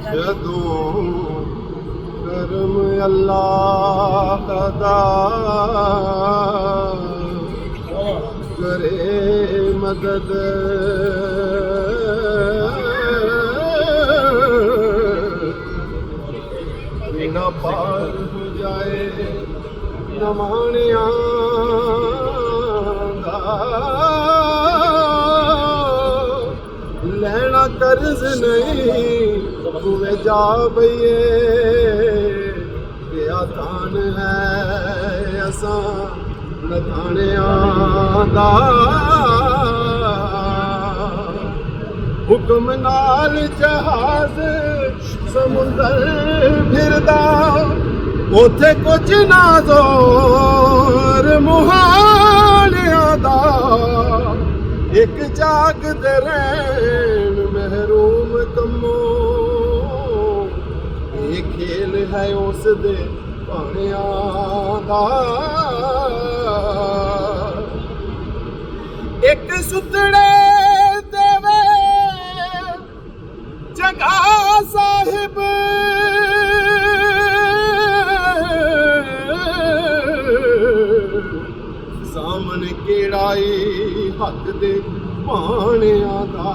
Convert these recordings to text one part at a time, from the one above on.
जदों करम अल्लाह अदा करे मदद बिना पार हो जाए नमानिया लेना कर्ज नहीं हुए जा भइए क्या तान है असा नथानिया दा हुक्म नाल जहाज समुंदर फिरदा उथे कुछ ना जोर मुहानिया दा एक जागदे रहन महरूम कमो ये खेल है उस दे भाणियां दा एक सुतड़े देवे जगा साहिब सामने केड़ाई हक दे भाणियां दा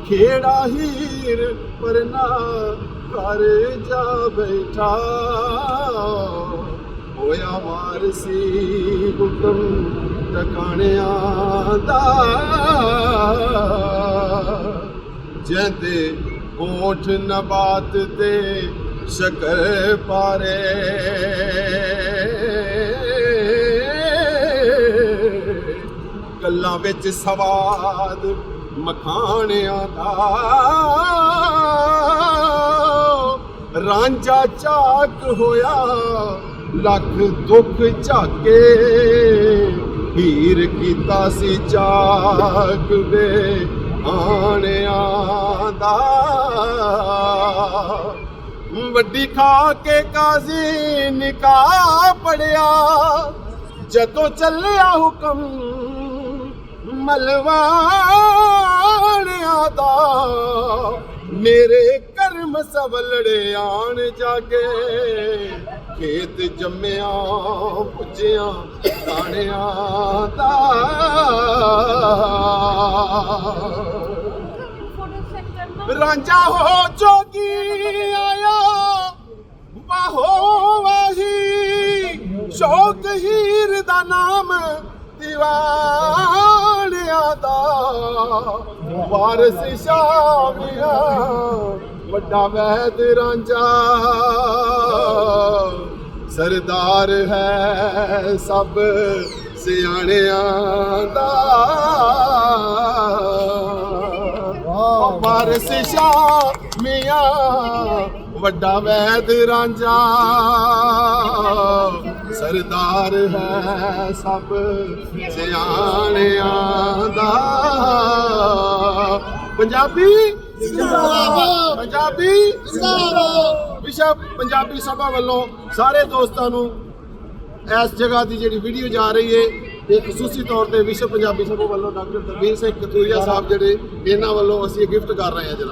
खेड़ा हीर पर ना कर जा बैठा होया वारसी हुक्म टकाणियां दा जंदे होठ नबात ते शकर पारे गल्लां विच सवाद मखाणियां दा रांझा झाक होया लख दुख झाके हीर कीता सी झाक वे आणियां दा वड्डी खा के काजी निकाह पढ़िया जदों चलिया हुक्म मलवाणिया दा मेरे कर्म सवलड़े आन जागे खेत जम्मिया पुजिया दाणिया दा रांझा हो जोगी आया वाहो वाही शौक हीर दा नाम दीवानिया दा वारस शामिया वड्डा वैद रांझा सरदार है सब सियाणियां दा वारस शामिया वड्डा वैद रांझा सरदार है सब सियाणियां दा पंजाबी पंजाबी विश्व पंजाबी सभा वालों सारे दोस्तों नूं इस जगह की जी वीडियो जा रही है एक खसूसी तौर पर विश्व पंजाबी सभा वालों डॉक्टर दलबीर सिंह कथूरिया साहब जिहड़े इन्हां वालों असीं गिफ्ट कर रहे हैं जनाब।